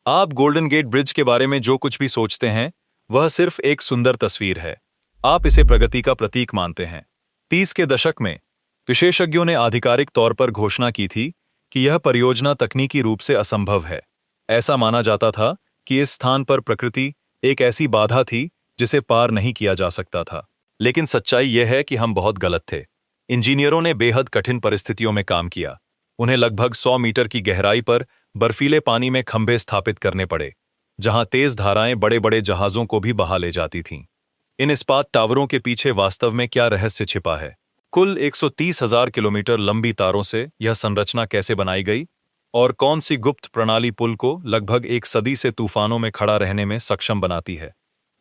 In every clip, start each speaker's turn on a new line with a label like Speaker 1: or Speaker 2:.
Speaker 1: आप golden gate bridge के बारे में जो कुछ भी सोचते हैं वह सिर्फ एक सुंदर तस्वीर है। आप इसे प्रगति का प्रतीक मानते हैं। 30 के दशक में विशेषज्ञों ने आधिकारिक तौर पर घोषणा की थी कि यह परियोजना तकनीकी रूप से असंभव है। ऐसा माना जाता था कि इस स्थान पर प्रकृति एक ऐसी बाधा थी जिसे पार नहीं किया जा सकता था। लेकिन सच्चाई यह है कि हम बहुत गलत थे। इंजीनियरों ने बेहद कठिन परिस्थितियों में काम किया। उन्हें लगभग 100 मीटर की गहराई पर बर्फीले पानी में खंभे स्थापित करने पड़े, जहां तेज धाराएं बड़े बड़े जहाजों को भी बहा ले जाती थीं। इन इस्पात टावरों के पीछे वास्तव में क्या रहस्य छिपा है? कुल 130,000 किलोमीटर लंबी तारों से यह संरचना कैसे बनाई गई और कौन सी गुप्त प्रणाली पुल को लगभग एक सदी से तूफानों में खड़ा रहने में सक्षम बनाती है?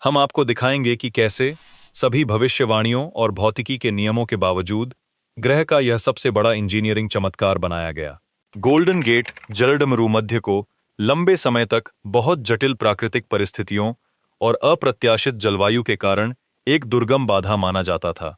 Speaker 1: हम आपको दिखाएंगे कि कैसे सभी भविष्यवाणियों और भौतिकी के नियमों के बावजूद ग्रह का यह सबसे बड़ा इंजीनियरिंग चमत्कार बनाया गया। गोल्डन गेट जलडमरूमध्य को लंबे समय तक बहुत जटिल प्राकृतिक परिस्थितियों और अप्रत्याशित जलवायु के कारण एक दुर्गम बाधा माना जाता था।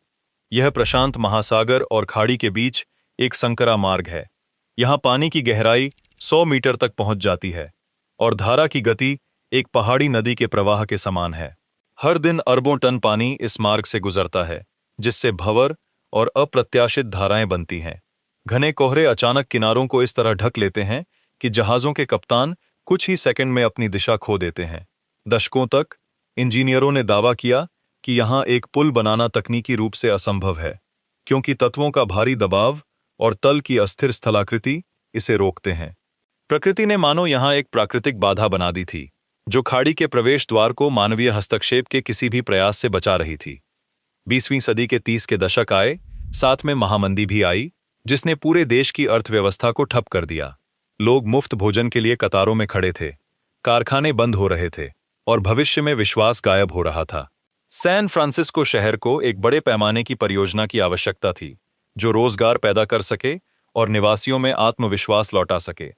Speaker 1: यह प्रशांत महासागर और खाड़ी के बीच एक संकरा मार्ग है। यहाँ पानी की गहराई 100 मीटर तक पहुंच जाती है और धारा की गति एक पहाड़ी नदी के प्रवाह के समान है। हर दिन अरबों टन पानी इस मार्ग से गुजरता है, जिससे भंवर और अप्रत्याशित धाराएं बनती हैं। घने कोहरे अचानक किनारों को इस तरह ढक लेते हैं कि जहाजों के कप्तान कुछ ही सेकंड में अपनी दिशा खो देते हैं। दशकों तक इंजीनियरों ने दावा किया कि यहां एक पुल बनाना तकनीकी रूप से असंभव है, क्योंकि तत्वों का भारी दबाव और तल की अस्थिर स्थलाकृति इसे रोकते हैं। प्रकृति ने मानो यहां एक प्राकृतिक बाधा बना दी थी, जो खाड़ी के प्रवेश द्वार को मानवीय हस्तक्षेप के किसी भी प्रयास से बचा रही थी। 20वीं सदी के 30 के दशक आए, साथ में महामंदी भी आई, जिसने पूरे देश की अर्थव्यवस्था को ठप कर दिया। लोग मुफ्त भोजन के लिए कतारों में खड़े थे, कारखाने बंद हो रहे थे और भविष्य में विश्वास गायब हो रहा था। सैन फ्रांसिस्को शहर को एक बड़े पैमाने की परियोजना की आवश्यकता थी, जो रोजगार पैदा कर सके और निवासियों में आत्मविश्वास लौटा सके।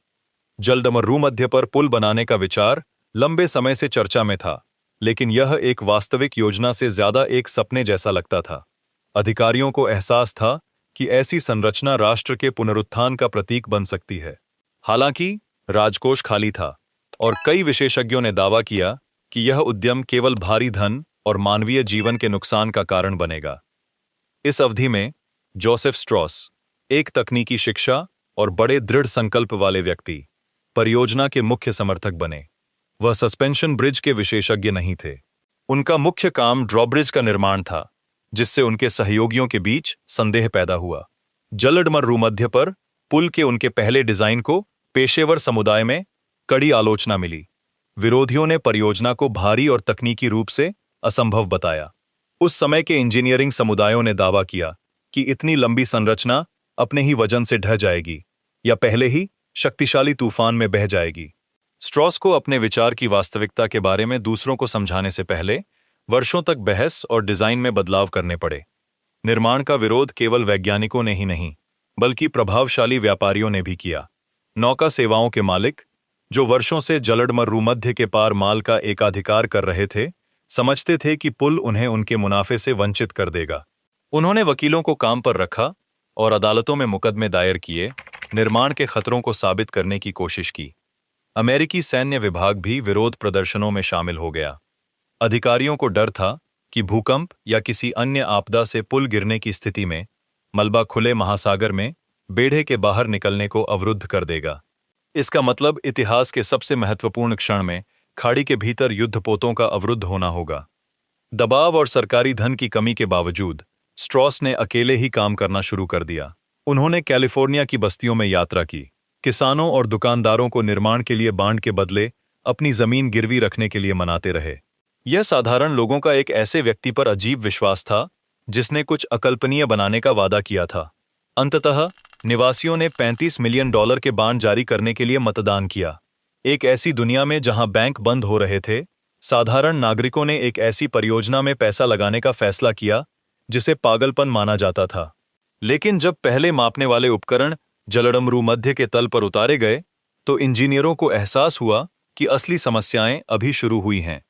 Speaker 1: जलडमरूमध्य पर पुल बनाने का विचार लंबे समय से चर्चा में था, लेकिन यह एक वास्तविक योजना से ज्यादा एक सपने जैसा लगता था। अधिकारियों को एहसास था कि ऐसी संरचना राष्ट्र के पुनरुत्थान का प्रतीक बन सकती है। हालांकि राजकोष खाली था और कई विशेषज्ञों ने दावा किया कि यह उद्यम केवल भारी धन और मानवीय जीवन के नुकसान का कारण बनेगा। इस अवधि में जोसेफ स्ट्रॉस, एक तकनीकी शिक्षा और बड़े दृढ़ संकल्प वाले व्यक्ति, परियोजना के मुख्य समर्थक बने। वह सस्पेंशन ब्रिज के विशेषज्ञ नहीं थे। उनका मुख्य काम ड्रॉब्रिज का निर्माण था, जिससे उनके सहयोगियों के बीच संदेह पैदा हुआ। जलडमरूमध्य पर पुल के उनके पहले डिजाइन को पेशेवर समुदाय में कड़ी आलोचना मिली। विरोधियों ने परियोजना को भारी और तकनीकी रूप से असंभव बताया। उस समय के इंजीनियरिंग समुदायों ने दावा किया कि इतनी लंबी संरचना अपने ही वजन से ढह जाएगी या पहले ही शक्तिशाली तूफान में बह जाएगी। स्ट्रॉस को अपने विचार की वास्तविकता के बारे में दूसरों को समझाने से पहले वर्षों तक बहस और डिजाइन में बदलाव करने पड़े। निर्माण का विरोध केवल वैज्ञानिकों ने ही नहीं, बल्कि प्रभावशाली व्यापारियों ने भी किया। नौका सेवाओं के मालिक, जो वर्षों से जलडमरूमध्य के पार माल का एकाधिकार कर रहे थे, समझते थे कि पुल उन्हें उनके मुनाफे से वंचित कर देगा। उन्होंने वकीलों को काम पर रखा और अदालतों में मुकदमे दायर किए, निर्माण के खतरों को साबित करने की कोशिश की। अमेरिकी सैन्य विभाग भी विरोध प्रदर्शनों में शामिल हो गया। अधिकारियों को डर था कि भूकंप या किसी अन्य आपदा से पुल गिरने की स्थिति में मलबा खुले महासागर में बेढ़े के बाहर निकलने को अवरुद्ध कर देगा। इसका मतलब इतिहास के सबसे महत्वपूर्ण क्षण में खाड़ी के भीतर युद्धपोतों का अवरुद्ध होना होगा। दबाव और सरकारी धन की कमी के बावजूद स्ट्रॉस ने अकेले ही काम करना शुरू कर दिया। उन्होंने कैलिफोर्निया की बस्तियों में यात्रा की, किसानों और दुकानदारों को निर्माण के लिए बांड के बदले अपनी जमीन गिरवी रखने के लिए मनाते रहे। यह साधारण लोगों का एक ऐसे व्यक्ति पर अजीब विश्वास था जिसने कुछ अकल्पनीय बनाने का वादा किया था। अंततः निवासियों ने $35 मिलियन के बांड जारी करने के लिए मतदान किया। एक ऐसी दुनिया में जहां बैंक बंद हो रहे थे, साधारण नागरिकों ने एक ऐसी परियोजना में पैसा लगाने का फैसला किया जिसे पागलपन माना जाता था। लेकिन जब पहले मापने वाले उपकरण जलडमरूमध्य के तल पर उतारे गए, तो इंजीनियरों को एहसास हुआ कि असली समस्याएं अभी शुरू हुई हैं।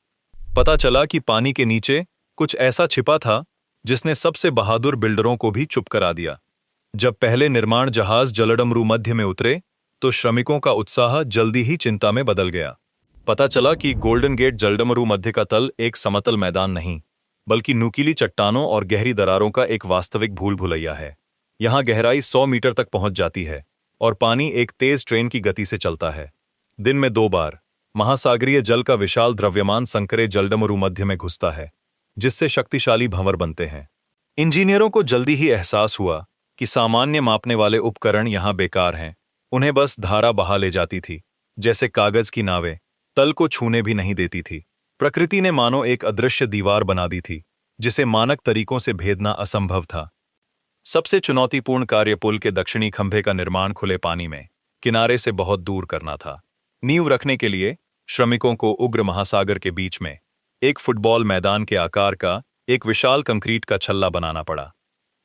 Speaker 1: पता चला कि पानी के नीचे कुछ ऐसा छिपा था जिसने सबसे बहादुर बिल्डरों को भी चुप करा दिया। जब पहले निर्माण जहाज जलडमरूमध्य में उतरे, तो श्रमिकों का उत्साह जल्दी ही चिंता में बदल गया। पता चला कि गोल्डन गेट जलडमरू मध्य का तल एक समतल मैदान नहीं, बल्कि नुकीली चट्टानों और गहरी दरारों का एक वास्तविक भूल भुलैया है। यहाँ गहराई 100 मीटर तक पहुंच जाती है और पानी एक तेज ट्रेन की गति से चलता है। दिन में 2 बार महासागरीय जल का विशाल द्रव्यमान संकरे जलडमरू मध्य में घुसता है, जिससे शक्तिशाली भंवर बनते हैं। इंजीनियरों को जल्दी ही एहसास हुआ कि सामान्य मापने वाले उपकरण यहाँ बेकार हैं। उन्हें बस धारा बहा ले जाती थी, जैसे कागज की नावें, तल को छूने भी नहीं देती थी। प्रकृति ने मानो एक अदृश्य दीवार बना दी थी, जिसे मानक तरीकों से भेदना असंभव था। सबसे चुनौतीपूर्ण कार्य पुल के दक्षिणी खंभे का निर्माण खुले पानी में, किनारे से बहुत दूर करना था। नींव रखने के लिए श्रमिकों को उग्र महासागर के बीच में एक फुटबॉल मैदान के आकार का एक विशाल कंक्रीट का छल्ला बनाना पड़ा।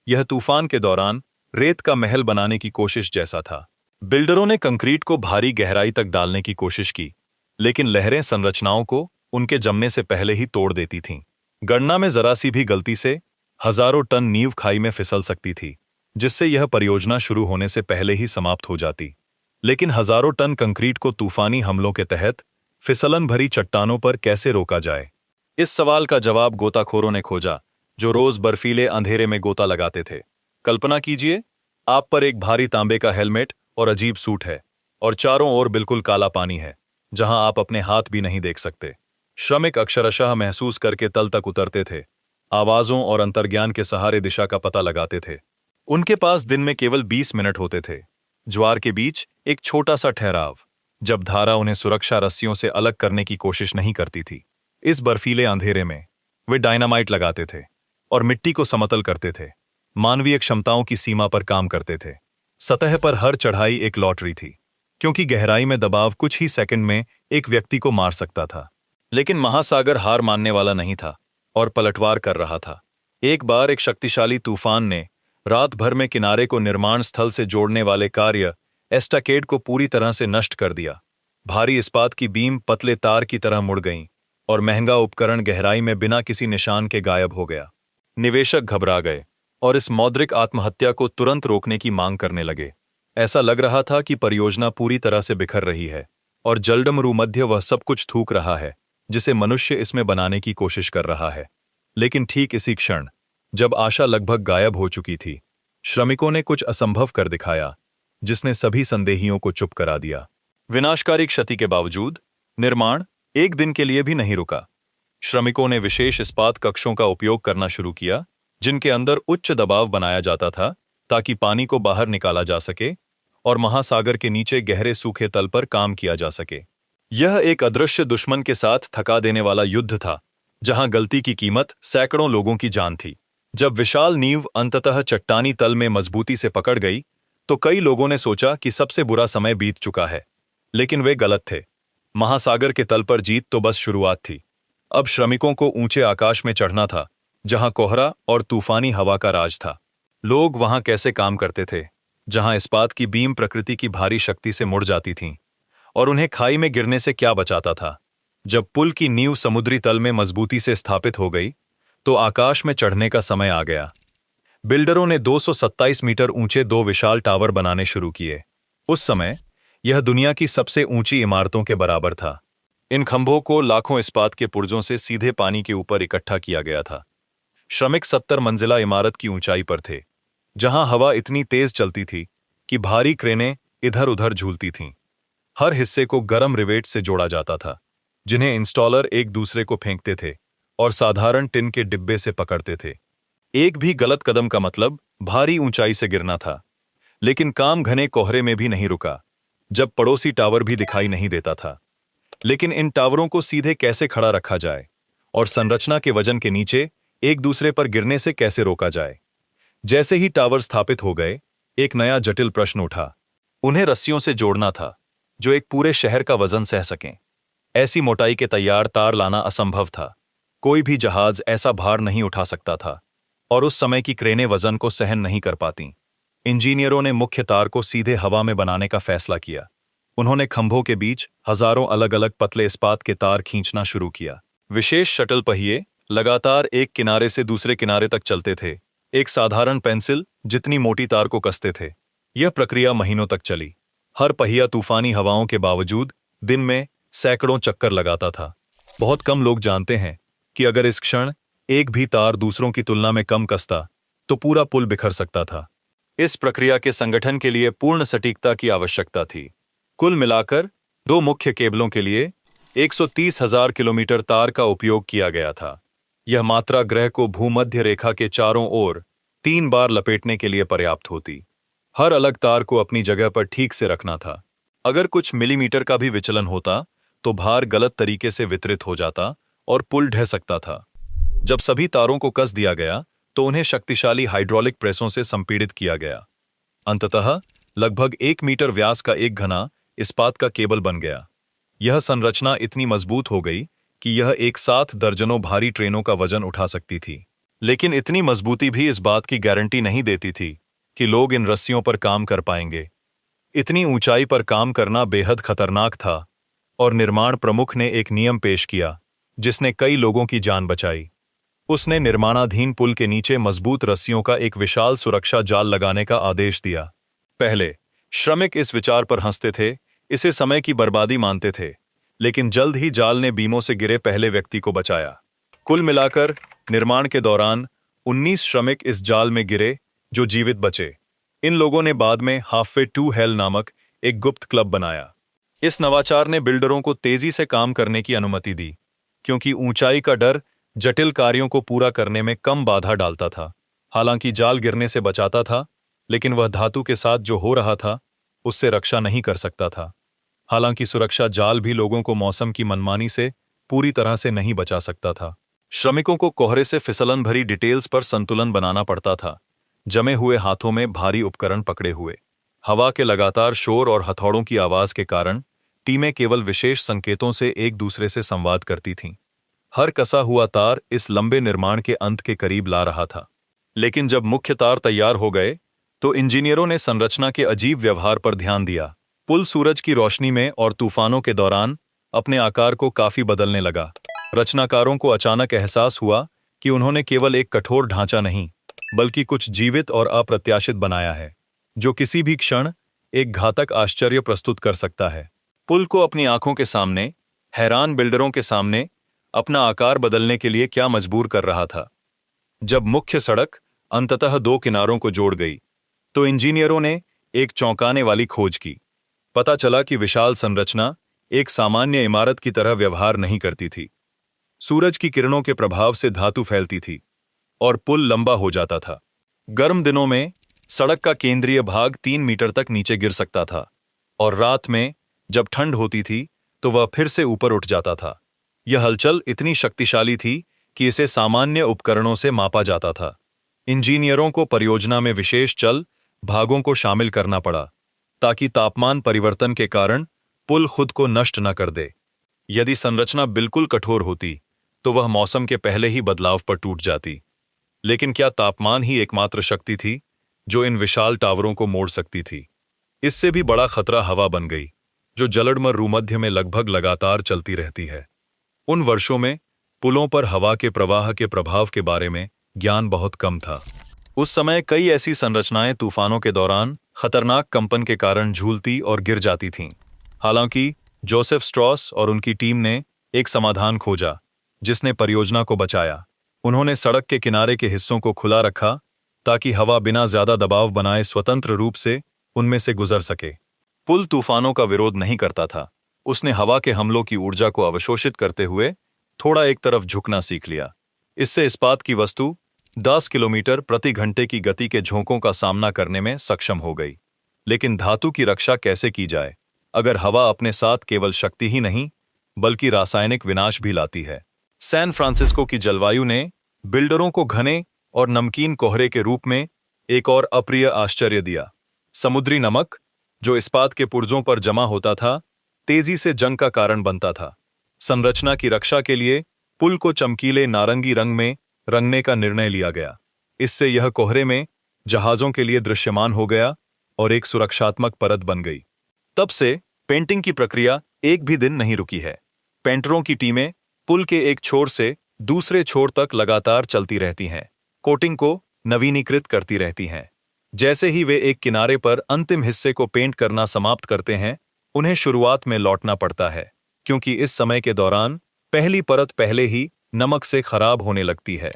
Speaker 1: यह तूफान के दौरान रेत का महल बनाने की कोशिश जैसा था। बिल्डरों ने कंक्रीट को भारी गहराई तक डालने की कोशिश की, लेकिन लहरें संरचनाओं को उनके जमने से पहले ही तोड़ देती थीं। गणना में जरा सी भी गलती से हजारों टन नींव खाई में फिसल सकती थी, जिससे यह परियोजना शुरू होने से पहले ही समाप्त हो जाती। लेकिन हजारों टन कंक्रीट को तूफानी हमलों के तहत फिसलन भरी चट्टानों पर कैसे रोका जाए? इस सवाल का जवाब गोताखोरों ने खोजा, जो रोज बर्फीले अंधेरे में गोता लगाते थे। कल्पना कीजिए, आप पर एक भारी तांबे का हेलमेट और अजीब सूट है, और चारों ओर बिल्कुल काला पानी है, जहां आप अपने हाथ भी नहीं देख सकते। श्रमिक अक्षरशः महसूस करके तल तक उतरते थे, आवाजों और अंतर्ज्ञान के सहारे दिशा का पता लगाते थे। उनके पास दिन में केवल 20 मिनट होते थे। ज्वार के बीच एक छोटा सा ठहराव, जब धारा उन्हें सुरक्षा रस्सियों से अलग करने की कोशिश नहीं करती थी। इस बर्फीले अंधेरे में वे डायनामाइट लगाते थे और मिट्टी को समतल करते थे। मानवीय क्षमताओं की सीमा पर काम करते थे। सतह पर हर चढ़ाई एक लॉटरी थी, क्योंकि गहराई में दबाव कुछ ही सेकंड में एक व्यक्ति को मार सकता था। लेकिन महासागर हार मानने वाला नहीं था और पलटवार कर रहा था। एक बार एक शक्तिशाली तूफान ने रात भर में किनारे को निर्माण स्थल से जोड़ने वाले कार्य एस्टाकेड को पूरी तरह से नष्ट कर दिया। भारी इस्पात की बीम पतले तार की तरह मुड़ गईं और महंगा उपकरण गहराई में बिना किसी निशान के गायब हो गया। निवेशक घबरा गए और इस मौद्रिक आत्महत्या को तुरंत रोकने की मांग करने लगे। ऐसा लग रहा था कि परियोजना पूरी तरह से बिखर रही है और जलडमरू मध्य वह सब कुछ थूक रहा है जिसे मनुष्य इसमें बनाने की कोशिश कर रहा है। लेकिन ठीक इसी क्षण, जब आशा लगभग गायब हो चुकी थी, श्रमिकों ने कुछ असंभव कर दिखाया, जिसने सभी संदेहियों को चुप करा दिया। विनाशकारी क्षति के बावजूद निर्माण एक दिन के लिए भी नहीं रुका। श्रमिकों ने विशेष इस्पात कक्षों का उपयोग करना शुरू किया, जिनके अंदर उच्च दबाव बनाया जाता था ताकि पानी को बाहर निकाला जा सके और महासागर के नीचे गहरे सूखे तल पर काम किया जा सके। यह एक अदृश्य दुश्मन के साथ थका देने वाला युद्ध था, जहां गलती की कीमत सैकड़ों लोगों की जान थी। जब विशाल नींव अंततः चट्टानी तल में मजबूती से पकड़ गई, तो कई लोगों ने सोचा कि सबसे बुरा समय बीत चुका है। लेकिन वे गलत थे। महासागर के तल पर जीत तो बस शुरुआत थी। अब श्रमिकों को ऊंचे आकाश में चढ़ना था, जहां कोहरा और तूफानी हवा का राज था। लोग वहां कैसे काम करते थे, जहां इस्पात की बीम प्रकृति की भारी शक्ति से मुड़ जाती थीं, और उन्हें खाई में गिरने से क्या बचाता था। जब पुल की नींव समुद्री तल में मजबूती से स्थापित हो गई, तो आकाश में चढ़ने का समय आ गया। बिल्डरों ने 227 मीटर ऊंचे 2 विशाल टावर बनाने शुरू किए। उस समय यह दुनिया की सबसे ऊंची इमारतों के बराबर था। इन खंभों को लाखों इस्पात के पुर्जों से सीधे पानी के ऊपर इकट्ठा किया गया था। श्रमिक 70 मंजिला इमारत की ऊंचाई पर थे, जहां हवा इतनी तेज चलती थी कि भारी क्रेनें इधर उधर झूलती थीं। हर हिस्से को गर्म रिवेट से जोड़ा जाता था, जिन्हें इंस्टॉलर एक दूसरे को फेंकते थे और साधारण टिन के डिब्बे से पकड़ते थे। एक भी गलत कदम का मतलब भारी ऊंचाई से गिरना था। लेकिन काम घने कोहरे में भी नहीं रुका, जब पड़ोसी टावर भी दिखाई नहीं देता था। लेकिन इन टावरों को सीधे कैसे खड़ा रखा जाए और संरचना के वजन के नीचे एक दूसरे पर गिरने से कैसे रोका जाए? जैसे ही टावर स्थापित हो गए, एक नया जटिल प्रश्न उठा। उन्हें रस्सियों से जोड़ना था, जो एक पूरे शहर का वजन सह सकें। ऐसी मोटाई के तैयार तार लाना असंभव था। कोई भी जहाज ऐसा भार नहीं उठा सकता था, और उस समय की क्रेनें वजन को सहन नहीं कर पातीं। इंजीनियरों ने मुख्य तार को सीधे हवा में बनाने का फैसला किया। उन्होंने खंभों के बीच हजारों अलग अलग पतले इस्पात के तार खींचना शुरू किया। विशेष शटल पहिए लगातार एक किनारे से दूसरे किनारे तक चलते थे, एक साधारण पेंसिल जितनी मोटी तार को कसते थे। यह प्रक्रिया महीनों तक चली। हर पहिया तूफानी हवाओं के बावजूद दिन में सैकड़ों चक्कर लगाता था। बहुत कम लोग जानते हैं कि अगर इस क्षण एक भी तार दूसरों की तुलना में कम कसता तो पूरा पुल बिखर सकता था। इस प्रक्रिया के संगठन के लिए पूर्ण सटीकता की आवश्यकता थी। कुल मिलाकर 2 मुख्य केबलों के लिए 130,000 किलोमीटर तार का उपयोग किया गया था। यह मात्रा ग्रह को भूमध्य रेखा के चारों ओर 3 बार लपेटने के लिए पर्याप्त होती। हर अलग तार को अपनी जगह पर ठीक से रखना था। अगर कुछ मिलीमीटर का भी विचलन होता तो भार गलत तरीके से वितरित हो जाता और पुल ढह सकता था। जब सभी तारों को कस दिया गया तो उन्हें शक्तिशाली हाइड्रोलिक प्रेसों से संपीड़ित किया गया। अंततः लगभग 1 मीटर व्यास का एक घना इस्पात का केबल बन गया। यह संरचना इतनी मजबूत हो गई कि यह एक साथ दर्जनों भारी ट्रेनों का वजन उठा सकती थी। लेकिन इतनी मजबूती भी इस बात की गारंटी नहीं देती थी कि लोग इन रस्सियों पर काम कर पाएंगे। इतनी ऊंचाई पर काम करना बेहद खतरनाक था और निर्माण प्रमुख ने एक नियम पेश किया जिसने कई लोगों की जान बचाई। उसने निर्माणाधीन पुल के नीचे मजबूत रस्सियों का एक विशाल सुरक्षा जाल लगाने का आदेश दिया। पहले श्रमिक इस विचार पर हंसते थे, इसे समय की बर्बादी मानते थे, लेकिन जल्द ही जाल ने बीमों से गिरे पहले व्यक्ति को बचाया। कुल मिलाकर निर्माण के दौरान 19 श्रमिक इस जाल में गिरे जो जीवित बचे। इन लोगों ने बाद में हाफवे टू हेल नामक एक गुप्त क्लब बनाया। इस नवाचार ने बिल्डरों को तेजी से काम करने की अनुमति दी, क्योंकि ऊंचाई का डर जटिल कार्यों को पूरा करने में कम बाधा डालता था। हालांकि जाल गिरने से बचाता था, लेकिन वह धातु के साथ जो हो रहा था उससे रक्षा नहीं कर सकता था। हालांकि सुरक्षा जाल भी लोगों को मौसम की मनमानी से पूरी तरह से नहीं बचा सकता था। श्रमिकों को कोहरे से फिसलन भरी डिटेल्स पर संतुलन बनाना पड़ता था, जमे हुए हाथों में भारी उपकरण पकड़े हुए। हवा के लगातार शोर और हथौड़ों की आवाज के कारण टीमें केवल विशेष संकेतों से एक दूसरे से संवाद करती थीं। हर कसा हुआ तार इस लंबे निर्माण के अंत के करीब ला रहा था। लेकिन जब मुख्य तार तैयार हो गए तो इंजीनियरों ने संरचना के अजीब व्यवहार पर ध्यान दिया। पुल सूरज की रोशनी में और तूफानों के दौरान अपने आकार को काफी बदलने लगा। रचनाकारों को अचानक एहसास हुआ कि उन्होंने केवल एक कठोर ढांचा नहीं, बल्कि कुछ जीवित और अप्रत्याशित बनाया है, जो किसी भी क्षण एक घातक आश्चर्य प्रस्तुत कर सकता है। पुल को अपनी आंखों के सामने, हैरान बिल्डरों के सामने अपना आकार बदलने के लिए क्या मजबूर कर रहा था। जब मुख्य सड़क अंततः 2 किनारों को जोड़ गई तो इंजीनियरों ने एक चौंकाने वाली खोज की। पता चला कि विशाल संरचना एक सामान्य इमारत की तरह व्यवहार नहीं करती थी। सूरज की किरणों के प्रभाव से धातु फैलती थी और पुल लंबा हो जाता था। गर्म दिनों में सड़क का केंद्रीय भाग 3 मीटर तक नीचे गिर सकता था और रात में जब ठंड होती थी तो वह फिर से ऊपर उठ जाता था। यह हलचल इतनी शक्तिशाली थी कि इसे सामान्य उपकरणों से मापा जाता था। इंजीनियरों को परियोजना में विशेष चल भागों को शामिल करना पड़ा ताकि तापमान परिवर्तन के कारण पुल खुद को नष्ट न कर दे। यदि संरचना बिल्कुल कठोर होती तो वह मौसम के पहले ही बदलाव पर टूट जाती। लेकिन क्या तापमान ही एकमात्र शक्ति थी जो इन विशाल टावरों को मोड़ सकती थी? इससे भी बड़ा खतरा हवा बन गई, जो जलडमर भूमध्य में लगभग लगातार चलती रहती है। उन वर्षों में पुलों पर हवा के प्रवाह के प्रभाव के बारे में ज्ञान बहुत कम था। उस समय कई ऐसी संरचनाएं तूफानों के दौरान खतरनाक कंपन के कारण झूलती और गिर जाती थीं। हालांकि जोसेफ स्ट्रॉस और उनकी टीम ने एक समाधान खोजा जिसने परियोजना को बचाया। उन्होंने सड़क के किनारे के हिस्सों को खुला रखा ताकि हवा बिना ज्यादा दबाव बनाए स्वतंत्र रूप से उनमें से गुजर सके। पुल तूफानों का विरोध नहीं करता था। उसने हवा के हमलों की ऊर्जा को अवशोषित करते हुए थोड़ा एक तरफ झुकना सीख लिया। इससे इस्पात की वस्तु 10 किलोमीटर प्रति घंटे की गति के झोंकों का सामना करने में सक्षम हो गई। लेकिन धातु की रक्षा कैसे की जाए अगर हवा अपने साथ केवल शक्ति ही नहीं बल्कि रासायनिक विनाश भी लाती है? सैन फ्रांसिस्को की जलवायु ने बिल्डरों को घने और नमकीन कोहरे के रूप में एक और अप्रिय आश्चर्य दिया। समुद्री नमक, जो इस्पात के पुर्जों पर जमा होता था, तेजी से जंग का कारण बनता था। संरचना की रक्षा के लिए पुल को चमकीले नारंगी रंग में रंगने का निर्णय लिया गया। इससे यह कोहरे में जहाजों के लिए दृश्यमान हो गया और एक सुरक्षात्मक परत बन गई। तब से पेंटिंग की प्रक्रिया एक भी दिन नहीं रुकी है। पेंटरों की टीमें पुल के एक छोर से दूसरे छोर तक लगातार चलती रहती हैं, कोटिंग को नवीनीकृत करती रहती हैं। जैसे ही वे एक किनारे पर अंतिम हिस्से को पेंट करना समाप्त करते हैं, उन्हें शुरुआत में लौटना पड़ता है। क्योंकि इस समय के दौरान पहली परत पहले ही नमक से खराब होने लगती है।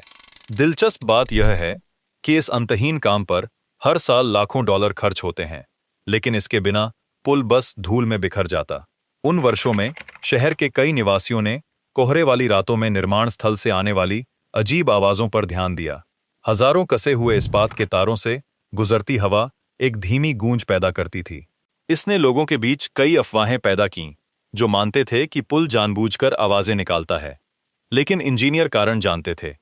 Speaker 1: दिलचस्प बात यह है कि इस अंतहीन काम पर हर साल लाखों डॉलर खर्च होते हैं, लेकिन इसके बिना पुल बस धूल में बिखर जाता। उन वर्षों में शहर के कई निवासियों ने कोहरे वाली रातों में निर्माण स्थल से आने वाली अजीब आवाजों पर ध्यान दिया। हजारों कसे हुए इस्पात के तारों से गुजरती हवा एक धीमी गूंज पैदा करती थी। इसने लोगों के बीच कई अफवाहें पैदा कीं, जो मानते थे कि पुल जानबूझकर आवाजें निकालता है। लेकिन इंजीनियर कारण जानते थे,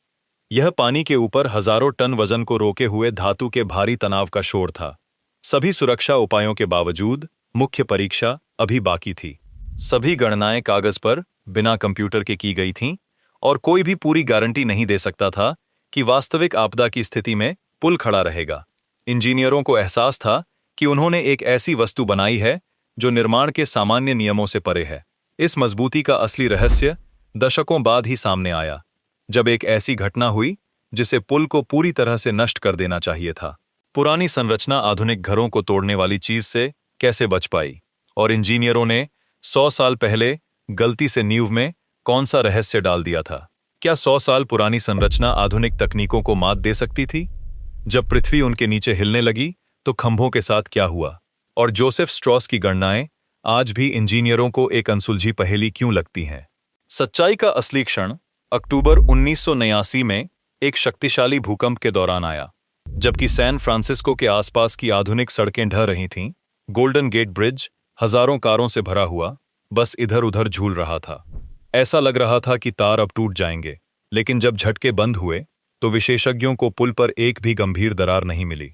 Speaker 1: यह पानी के ऊपर हजारों टन वजन को रोके हुए धातु के भारी तनाव का शोर था। सभी सुरक्षा उपायों के बावजूद मुख्य परीक्षा अभी बाकी थी। सभी गणनाएं कागज पर बिना कंप्यूटर के की गई थीं, और कोई भी पूरी गारंटी नहीं दे सकता था कि वास्तविक आपदा की स्थिति में पुल खड़ा रहेगा। इंजीनियरों को एहसास था कि उन्होंने एक ऐसी वस्तु बनाई है जो निर्माण के सामान्य नियमों से परे है। इस मजबूती का असली रहस्य दशकों बाद ही सामने आया, जब एक ऐसी घटना हुई जिसे पुल को पूरी तरह से नष्ट कर देना चाहिए था। पुरानी संरचना आधुनिक घरों को तोड़ने वाली चीज से कैसे बच पाई, और इंजीनियरों ने 100 साल पहले गलती से नींव में कौन सा रहस्य डाल दिया था? क्या 100 साल पुरानी संरचना आधुनिक तकनीकों को मात दे सकती थी? जब पृथ्वी उनके नीचे हिलने लगी तो खंभों के साथ क्या हुआ? और जोसेफ स्ट्रॉस की गणनाएं आज भी इंजीनियरों को एक अनसुलझी पहेली क्यों लगती हैं? सच्चाई का असली क्षण अक्टूबर 1989 में एक शक्तिशाली भूकंप के दौरान आया, जबकि सैन फ्रांसिस्को के आसपास की आधुनिक सड़कें ढह रही थीं। गोल्डन गेट ब्रिज हजारों कारों से भरा हुआ बस इधर उधर झूल रहा था। ऐसा लग रहा था कि तार अब टूट जाएंगे, लेकिन जब झटके बंद हुए तो विशेषज्ञों को पुल पर एक भी गंभीर दरार नहीं मिली।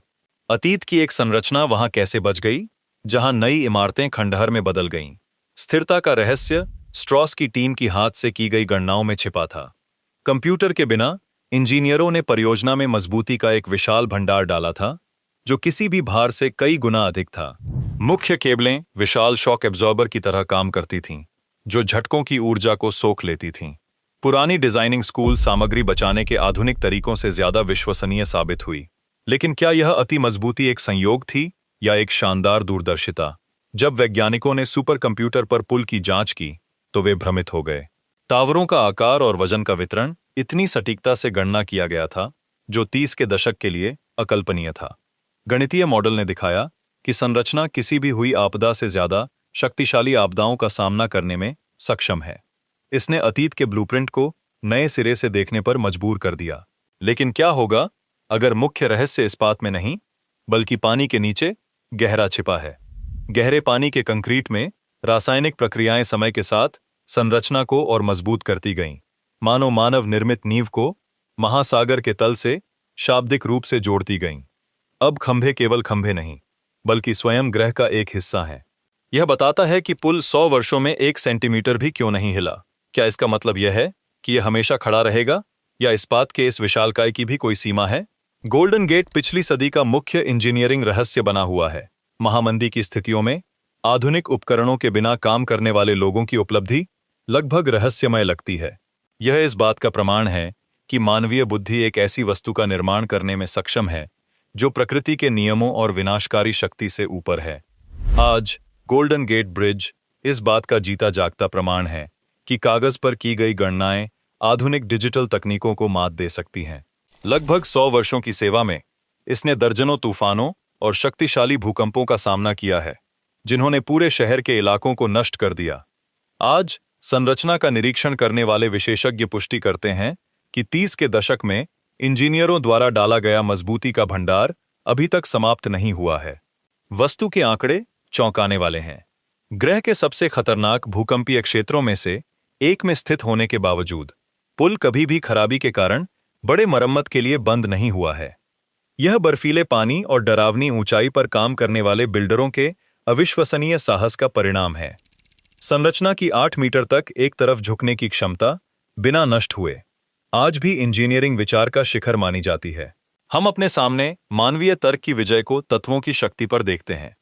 Speaker 1: अतीत की एक संरचना वहां कैसे बच गई, जहां नई इमारतें खंडहर में बदल गईं? स्थिरता का रहस्य स्ट्रॉस की टीम की हाथ से की गई गणनाओं में छिपा था। कंप्यूटर के बिना इंजीनियरों ने परियोजना में मजबूती का एक विशाल भंडार डाला था, जो किसी भी भार से कई गुना अधिक था। मुख्य केबलें विशाल शॉक एब्जॉर्बर की तरह काम करती थीं, जो झटकों की ऊर्जा को सोख लेती थीं। पुरानी डिजाइनिंग स्कूल सामग्री बचाने के आधुनिक तरीकों से ज्यादा विश्वसनीय साबित हुई। लेकिन क्या यह अति मजबूती एक संयोग थी या एक शानदार दूरदर्शिता? जब वैज्ञानिकों ने सुपर कंप्यूटर पर पुल की जांच की तो वे भ्रमित हो गए। टावरों का आकार और वजन का वितरण इतनी सटीकता से गणना किया गया था, जो 30 के दशक के लिए अकल्पनीय था। गणितीय मॉडल ने दिखाया कि संरचना किसी भी हुई आपदा से ज्यादा शक्तिशाली आपदाओं का सामना करने में सक्षम है। इसने अतीत के ब्लूप्रिंट को नए सिरे से देखने पर मजबूर कर दिया। लेकिन क्या होगा अगर मुख्य रहस्य इस्पात में नहीं, बल्कि पानी के नीचे गहरा छिपा है? गहरे पानी के कंक्रीट में रासायनिक प्रक्रियाएं समय के साथ संरचना को और मजबूत करती गईं, मानो मानव निर्मित नींव को महासागर के तल से शाब्दिक रूप से जोड़ती गईं। अब खंभे केवल खंभे नहीं, बल्कि स्वयं ग्रह का एक हिस्सा हैं। यह बताता है कि पुल 100 वर्षों में 1 सेंटीमीटर भी क्यों नहीं हिला। क्या इसका मतलब यह है कि यह हमेशा खड़ा रहेगा, या इस्पात के इस विशालकाय की भी कोई सीमा है? गोल्डन गेट पिछली सदी का मुख्य इंजीनियरिंग रहस्य बना हुआ है। महामंदी की स्थितियों में आधुनिक उपकरणों के बिना काम करने वाले लोगों की उपलब्धि लगभग रहस्यमय लगती है। यह इस बात का प्रमाण है कि मानवीय बुद्धि एक ऐसी वस्तु का निर्माण करने में सक्षम है जो प्रकृति के नियमों और विनाशकारी शक्ति से ऊपर है। आज गोल्डन गेट ब्रिज इस बात का जीता जागता प्रमाण है कि कागज पर की गई गणनाएं आधुनिक डिजिटल तकनीकों को मात दे सकती हैं। लगभग 100 वर्षों की सेवा में इसने दर्जनों तूफानों और शक्तिशाली भूकंपों का सामना किया है, जिन्होंने पूरे शहर के इलाकों को नष्ट कर दिया। आज संरचना का निरीक्षण करने वाले विशेषज्ञ पुष्टि करते हैं कि 30 के दशक में इंजीनियरों द्वारा डाला गया मजबूती का भंडार अभी तक समाप्त नहीं हुआ है। वस्तु के आंकड़े चौंकाने वाले हैं। ग्रह के सबसे खतरनाक भूकंपीय क्षेत्रों में से एक में स्थित होने के बावजूद पुल कभी भी खराबी के कारण बड़े मरम्मत के लिए बंद नहीं हुआ है। यह बर्फीले पानी और डरावनी ऊंचाई पर काम करने वाले बिल्डरों के अविश्वसनीय साहस का परिणाम है। संरचना की 8 मीटर तक एक तरफ झुकने की क्षमता बिना नष्ट हुए आज भी इंजीनियरिंग विचार का शिखर मानी जाती है। हम अपने सामने मानवीय तर्क की विजय को तत्वों की शक्ति पर देखते हैं।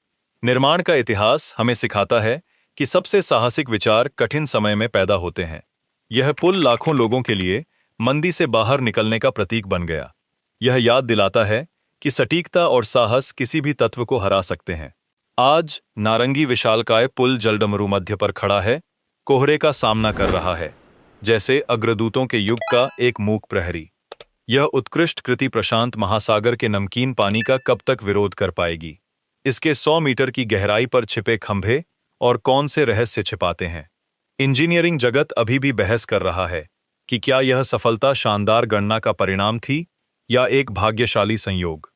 Speaker 1: निर्माण का इतिहास हमें सिखाता है कि सबसे साहसिक विचार कठिन समय में पैदा होते हैं। यह पुल लाखों लोगों के लिए मंदी से बाहर निकलने का प्रतीक बन गया। यह याद दिलाता है कि सटीकता और साहस किसी भी तत्व को हरा सकते हैं। आज नारंगी विशालकाय पुल जलडमरू मध्य पर खड़ा है, कोहरे का सामना कर रहा है, जैसे अग्रदूतों के युग का एक मूक प्रहरी। यह उत्कृष्ट कृति प्रशांत महासागर के नमकीन पानी का कब तक विरोध कर पाएगी? इसके 100 मीटर की गहराई पर छिपे खंभे और कौन से रहस्य छिपाते हैं? इंजीनियरिंग जगत अभी भी बहस कर रहा है कि क्या यह सफलता शानदार गणना का परिणाम थी या एक भाग्यशाली संयोग।